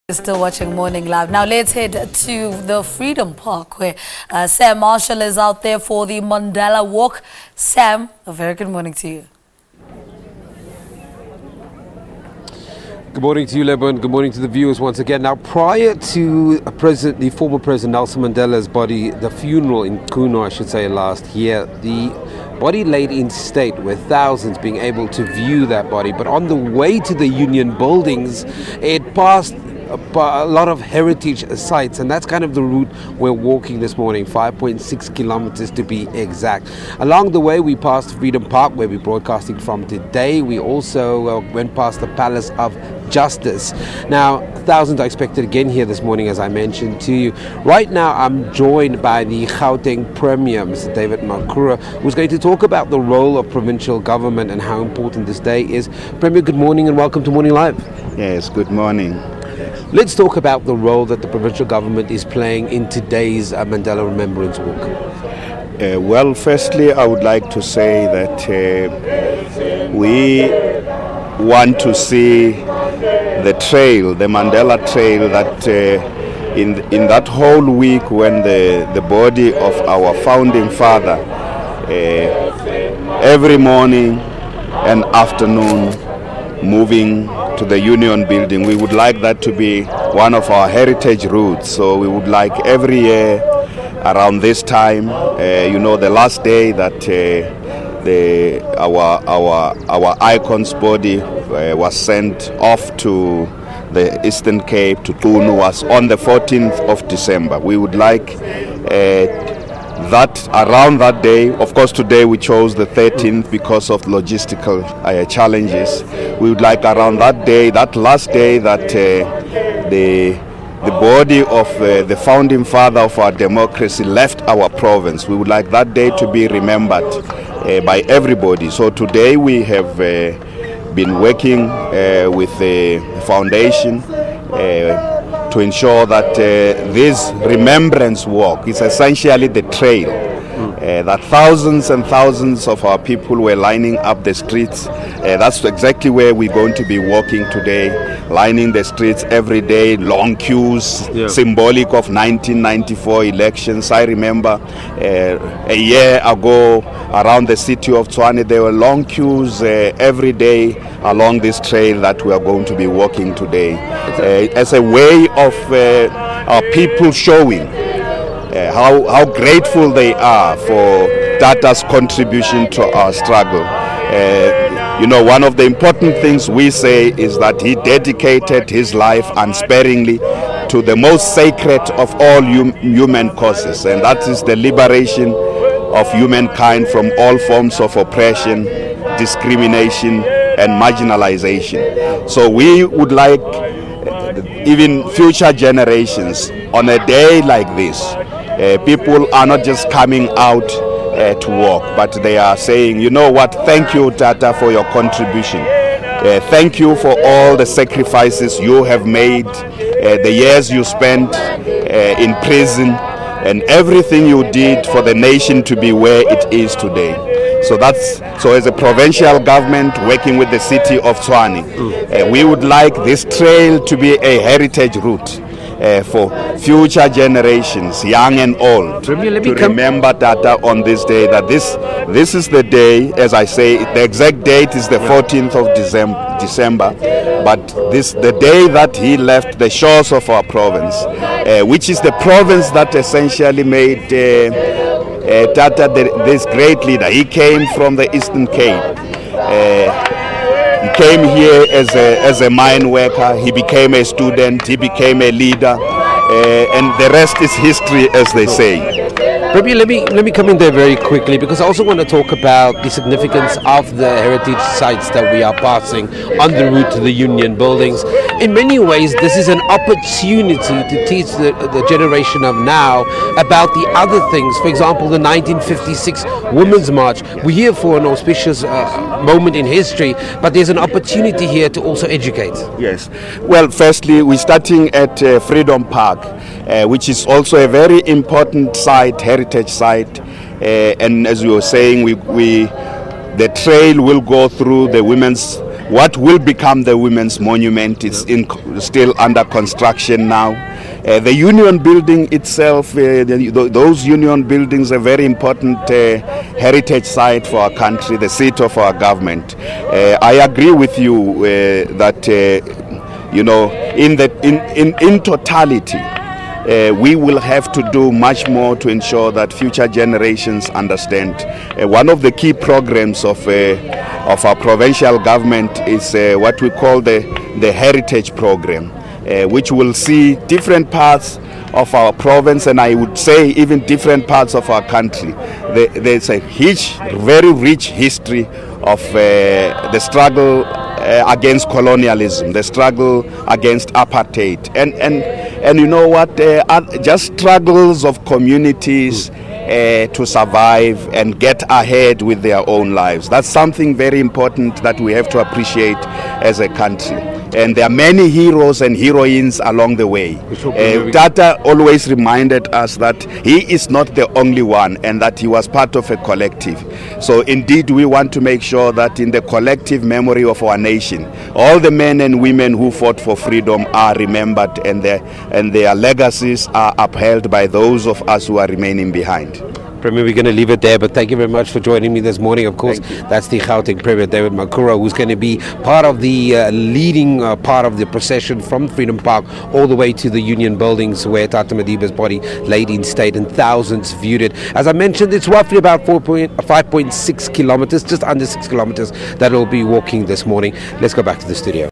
You're still watching Morning Live. Now let's head to the Freedom Park where Sam Marshall is out there for the Mandela Walk. Sam, a very good morning to you. Good morning to you, Lebo, and good morning to the viewers once again. Now, prior to the former President Nelson Mandela's body, the funeral in Kuno, I should say, last year, the body laid in state with thousands being able to view that body. But on the way to the Union buildings, it passed a lot of heritage sites, and that's kind of the route we're walking this morning, 5.6 kilometers to be exact. Along the way, we passed Freedom Park, where we're broadcasting from today. We also went past the Palace of Justice. Now, thousands are expected again here this morning, as I mentioned to you. Right now, I'm joined by the Gauteng Premier, Mr. David Makura, who's going to talk about the role of provincial government and how important this day is. Premier, good morning and welcome to Morning Live. Yes, good morning. Let's talk about the role that the provincial government is playing in today's Mandela Remembrance Walk. Well, firstly, I would like to say that we want to see the trail, the Mandela Trail, that in that whole week when the body of our founding father, every morning and afternoon, moving to the Union building, we would like that to be one of our heritage routes. So we would like every year around this time, the last day that our icon's body was sent off to the Eastern Cape, to Tunu, was on the 14th of December. We would like that around that day. Of course, today we chose the 13th because of logistical challenges. We would like around that day, that last day, that the body of the founding father of our democracy left our province. We would like that day to be remembered by everybody. So today we have been working with the foundation to ensure that this remembrance walk is essentially the trail, that thousands and thousands of our people were lining up the streets. That's exactly where we're going to be walking today, lining the streets every day, long queues, symbolic of 1994 elections. I remember a year ago around the city of Tshwane, there were long queues every day along this trail that we are going to be walking today, as a way of our people showing how grateful they are for Tata's contribution to our struggle. One of the important things we say is that he dedicated his life unsparingly to the most sacred of all human causes, and that is the liberation of humankind from all forms of oppression, discrimination, and marginalization. So we would like even future generations, on a day like this, people are not just coming out to walk, but they are saying, you know what, thank you, Tata, for your contribution. Thank you for all the sacrifices you have made, the years you spent in prison, and everything you did for the nation to be where it is today. So as a provincial government working with the city of Tshwane, we would like this trail to be a heritage route for future generations, young and old, to remember Tata on this day, that this is the day, as I say, the exact date is the 14th of December, but the day that he left the shores of our province, which is the province that essentially made Tata this great leader. He came from the Eastern Cape. He came here as a mine worker. He became a student. He became a leader, and the rest is history, as they say. Maybe let me come in there very quickly, because I also want to talk about the significance of the heritage sites that we are passing on the route to the Union buildings. In many ways, this is an opportunity to teach the generation of now about the other things. For example, the 1956 Women's March. We're here for an auspicious moment in history, but there's an opportunity here to also educate. Yes. Well, firstly, we're starting at Freedom Park, which is also a very important site, heritage site, and as we were saying, the trail will go through the women's what will become the Women's Monument. It's still under construction now. The Union Building itself, those Union Buildings are very important heritage site for our country, the seat of our government. I agree with you that in totality, we will have to do much more to ensure that future generations understand. One of the key programs of our provincial government is what we call the Heritage Program, which will see different parts of our province, and I would say even different parts of our country. There's a very rich history of the struggle against colonialism, the struggle against apartheid, and you know what, just struggles of communities to survive and get ahead with their own lives. That's something very important that we have to appreciate as a country. And there are many heroes and heroines along the way. Tata always reminded us that he is not the only one and that he was part of a collective. So indeed we want to make sure that in the collective memory of our nation, all the men and women who fought for freedom are remembered, and their legacies are upheld by those of us who are remaining behind. Premier, we're going to leave it there, but thank you very much for joining me this morning. Of course, that's the Gauteng Premier, David Makura, who's going to be part of the leading part of the procession from Freedom Park all the way to the Union Buildings, where Tata Madiba's body laid in state, and thousands viewed it. As I mentioned, it's roughly about 5.6 kilometers, just under 6 kilometers, that will be walking this morning. Let's go back to the studio.